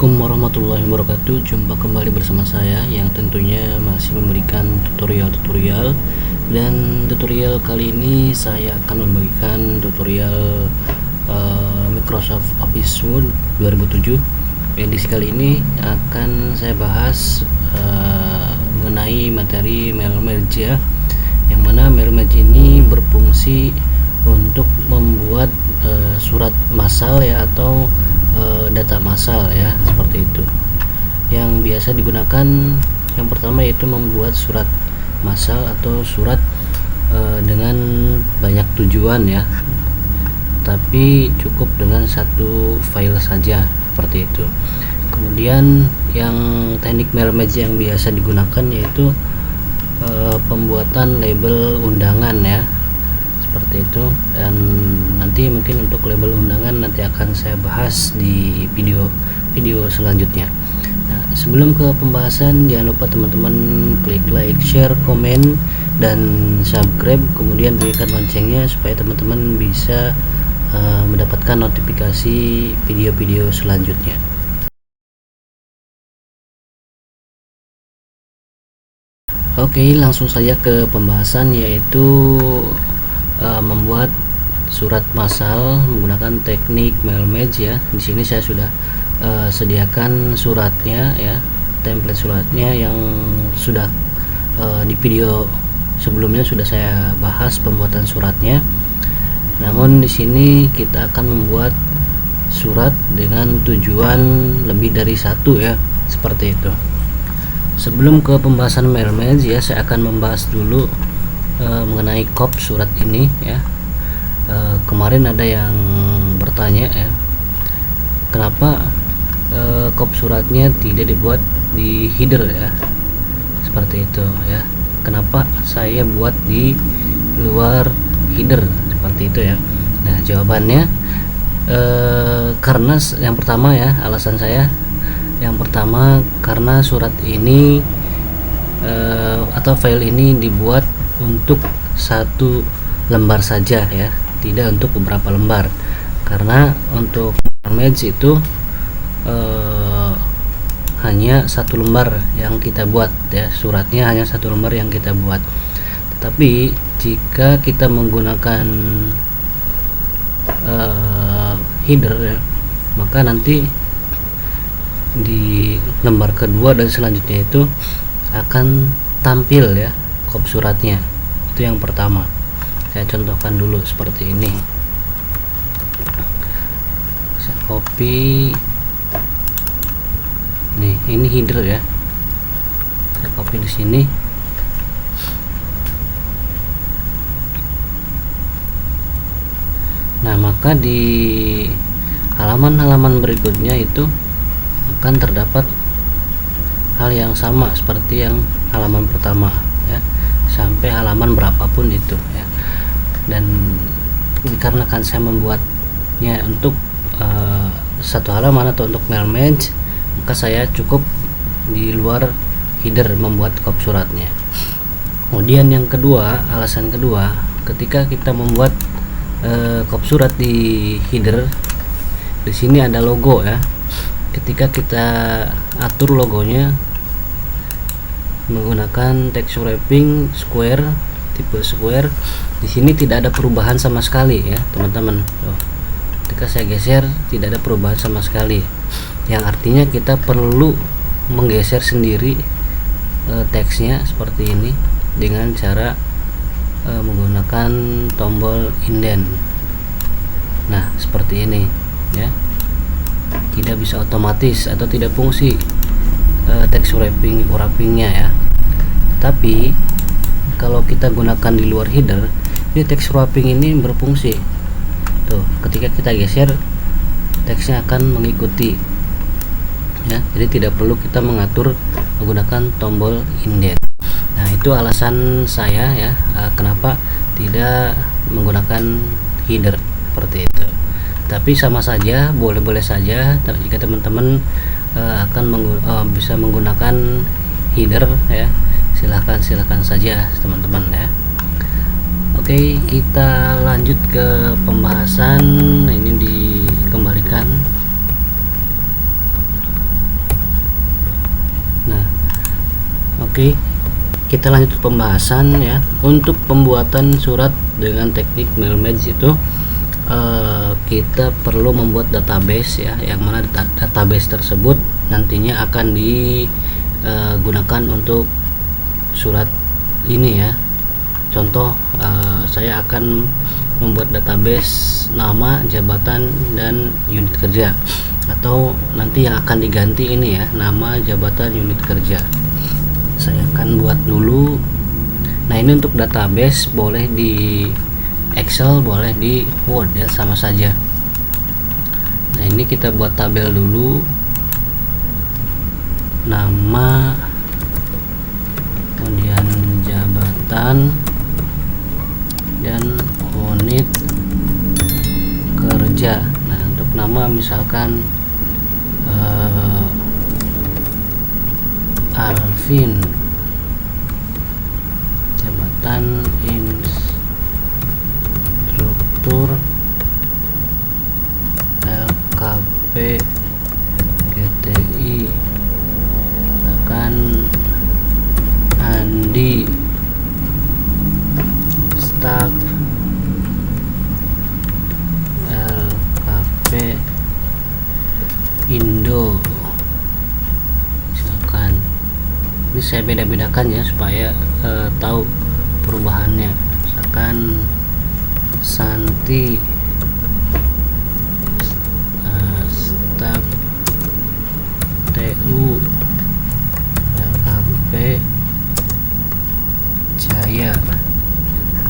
Assalamualaikum warahmatullahi wabarakatuh. Jumpa kembali bersama saya yang tentunya masih memberikan tutorial-tutorial. Dan tutorial kali ini saya akan membagikan tutorial Microsoft Office Word 2007. Edisi kali ini akan saya bahas mengenai materi mail merge ya, yang mana mail merge ini berfungsi untuk membuat surat massal ya, atau data massal ya, seperti itu. Yang biasa digunakan yang pertama yaitu membuat surat massal atau surat dengan banyak tujuan ya, tapi cukup dengan satu file saja, seperti itu. Kemudian yang teknik mail merge yang biasa digunakan yaitu pembuatan label undangan ya, seperti itu. Dan nanti mungkin untuk label undangan nanti akan saya bahas di video selanjutnya. Nah, sebelum ke pembahasan, jangan lupa teman-teman klik like, share, komen, dan subscribe, kemudian berikan loncengnya supaya teman-teman bisa mendapatkan notifikasi video-video selanjutnya. Oke, langsung saja ke pembahasan, yaitu membuat surat massal menggunakan teknik mail merge ya. Di sini saya sudah sediakan suratnya ya, template suratnya yang sudah di video sebelumnya sudah saya bahas pembuatan suratnya. Namun di sini kita akan membuat surat dengan tujuan lebih dari satu ya, seperti itu. Sebelum ke pembahasan mail merge ya, saya akan membahas dulu mengenai kop surat ini ya. Kemarin ada yang bertanya ya, kenapa kop suratnya tidak dibuat di header ya, seperti itu ya. Kenapa saya buat di luar header, seperti itu ya. Nah, jawabannya karena yang pertama ya, alasan saya yang pertama karena surat ini atau file ini dibuat untuk satu lembar saja ya, tidak untuk beberapa lembar. Karena untuk merge itu hanya satu lembar yang kita buat ya, suratnya hanya satu lembar yang kita buat. Tetapi jika kita menggunakan header ya, maka nanti di lembar kedua dan selanjutnya itu akan tampil ya kop suratnya. Itu yang pertama. Saya contohkan dulu seperti ini. Saya copy nih, ini header ya, saya copy di sini. Nah, maka di halaman-halaman berikutnya itu akan terdapat hal yang sama seperti yang halaman pertama ya, sampai halaman berapapun itu ya. Dan dikarenakan saya membuatnya untuk satu halaman atau untuk mail merge, maka saya cukup di luar header membuat kop suratnya. Kemudian yang kedua, alasan kedua, ketika kita membuat kop surat di header, di sini ada logo ya. Ketika kita atur logonya menggunakan text wrapping square, tipe square, di sini tidak ada perubahan sama sekali ya teman-teman. Ketika saya geser tidak ada perubahan sama sekali, yang artinya kita perlu menggeser sendiri teksnya seperti ini dengan cara menggunakan tombol indent. Nah, seperti ini ya, tidak bisa otomatis atau tidak fungsi text wrappingnya ya. Tapi kalau kita gunakan di luar header, ini text wrapping ini berfungsi tuh. Ketika kita geser, teksnya akan mengikuti ya, jadi tidak perlu kita mengatur menggunakan tombol indent. Nah, itu alasan saya ya, kenapa tidak menggunakan header seperti itu. Tapi sama saja, boleh-boleh saja jika teman-teman akan bisa menggunakan header ya, silahkan saja teman-teman ya. Oke, kita lanjut ke pembahasan. Ini dikembalikan. Oke, kita lanjut ke pembahasan ya. Untuk pembuatan surat dengan teknik mail merge itu kita perlu membuat database ya, yang mana database tersebut nantinya akan digunakan untuk surat ini ya. Contoh, saya akan membuat database nama, jabatan, dan unit kerja, atau nanti yang akan diganti ini ya, nama, jabatan, unit kerja. Saya akan buat dulu. Nah, ini untuk database, boleh di Excel, boleh di Word ya, sama saja. Nah, ini kita buat tabel dulu. Nama, kemudian jabatan, dan unit kerja. Nah, untuk nama misalkan Alvin, jabatan instruktur LKP GTI, akan Andi, staf LKP Indo. Misalkan ini saya beda-bedakan ya supaya tahu perubahannya. Misalkan Santi, staf TU LKP Jaya.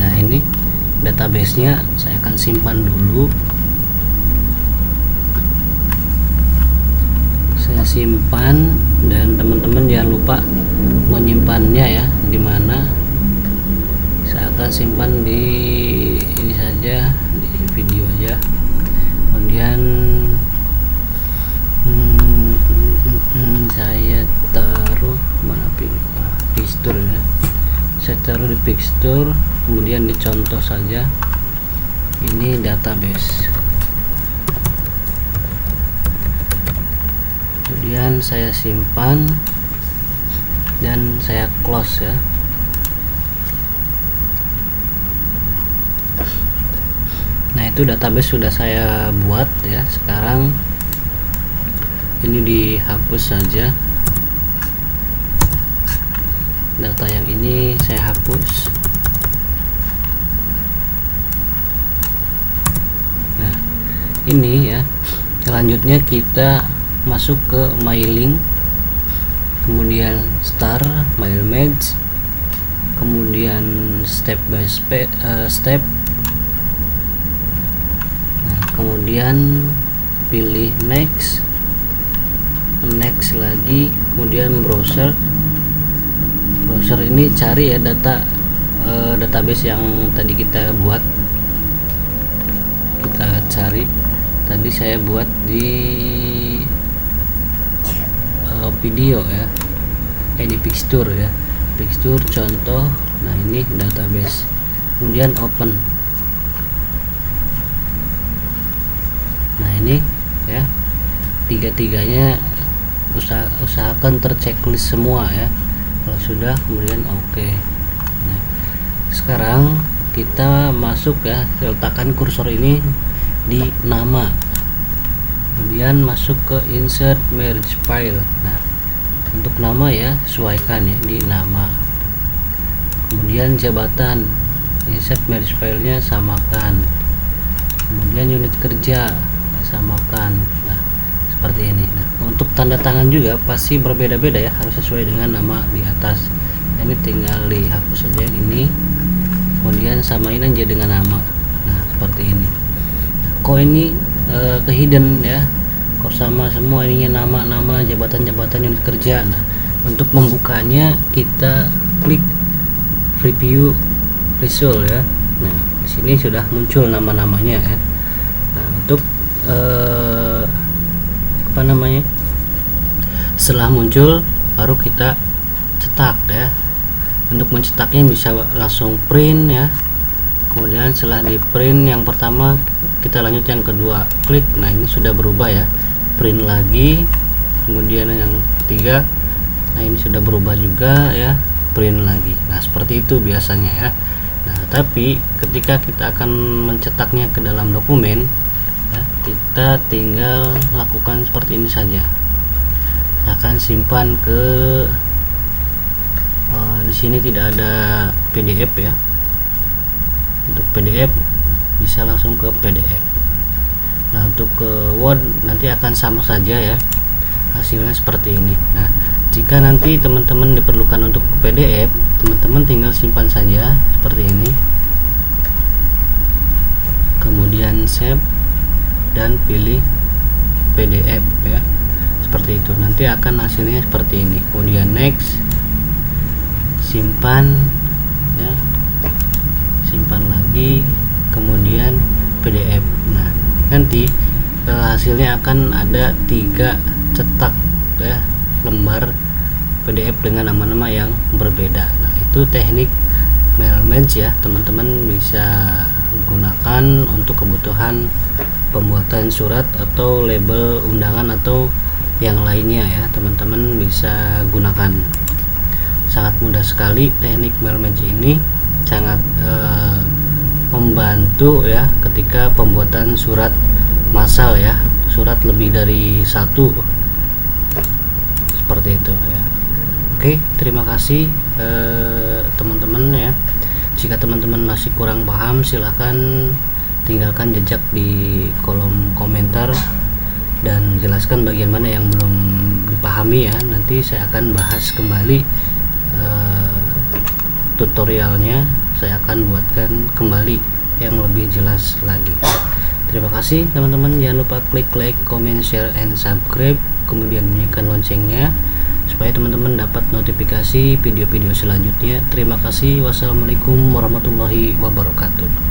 Nah, ini database-nya saya akan simpan dulu. Saya simpan, dan teman-teman jangan lupa menyimpannya ya. Dimana saya akan simpan di ini saja, di video aja. Kemudian saya taruh mana, picture ya. Saya taruh di picture, kemudian dicontoh saja. Ini database. Kemudian saya simpan dan saya close ya. Nah, itu database sudah saya buat ya. Sekarang ini dihapus saja. Data yang ini saya hapus. Nah, ini ya. Selanjutnya kita masuk ke mailing, kemudian start, mail merge, kemudian step by step. Nah, kemudian pilih next lagi, kemudian browser ini cari ya database yang tadi kita buat. Kita cari, tadi saya buat di video ya, di picture ya, picture contoh. Nah, ini database, kemudian open. Nah, ini ya, tiga-tiganya usahakan terchecklist semua ya. Kalau sudah, kemudian oke. Nah, sekarang kita masuk ya, letakkan kursor ini di nama, kemudian masuk ke insert merge file. Nah, untuk nama ya, sesuaikan ya di nama. Kemudian jabatan, insert merge filenya, samakan. Kemudian unit kerja, samakan. Nah, seperti ini. Nah, untuk tanda tangan juga pasti berbeda-beda ya, harus sesuai dengan nama di atas. Nah, ini tinggal dihapus saja ini, kemudian samain aja dengan nama. Nah, seperti ini. Kok ini ke hidden ya, kok sama semua ininya, nama, jabatan, unit kerja. Nah, untuk membukanya kita klik preview result ya. Nah, di sini sudah muncul nama-namanya ya. Nah, untuk setelah muncul baru kita cetak ya. Untuk mencetaknya bisa langsung print ya. Kemudian setelah di print yang pertama, kita lanjut yang kedua, klik. Nah, ini sudah berubah ya, print lagi. Kemudian yang ketiga Nah ini sudah berubah juga ya, print lagi. Nah seperti itu biasanya ya. Nah tapi ketika kita akan mencetaknya ke dalam dokumen ya, kita tinggal lakukan seperti ini saja. Akan simpan ke di sini tidak ada PDF ya. Untuk PDF bisa langsung ke PDF. Nah untuk ke Word nanti akan sama saja ya, hasilnya seperti ini. Nah jika nanti teman-teman diperlukan untuk PDF, teman-teman tinggal simpan saja seperti ini, kemudian save dan pilih PDF ya, seperti itu. Nanti akan hasilnya seperti ini, kemudian next, simpan ya, simpan lagi, kemudian PDF. Nah nanti hasilnya akan ada 3 cetak ya, lembar PDF dengan nama-nama yang berbeda. Nah itu teknik mail merge ya, teman-teman bisa gunakan untuk kebutuhan pembuatan surat atau label undangan atau yang lainnya ya, teman-teman bisa gunakan. Sangat mudah sekali teknik mail merge ini, sangat membantu ya ketika pembuatan surat massal ya, surat lebih dari 1 seperti itu ya. Oke, terima kasih teman-teman ya. Jika teman-teman masih kurang paham, silahkan tinggalkan jejak di kolom komentar dan jelaskan bagian mana yang belum dipahami ya. Nanti saya akan bahas kembali tutorialnya, saya akan buatkan kembali yang lebih jelas lagi. Terima kasih teman-teman, jangan lupa klik like, comment, share, and subscribe, kemudian bunyikan loncengnya supaya teman-teman dapat notifikasi video-video selanjutnya. Terima kasih. Wassalamualaikum warahmatullahi wabarakatuh.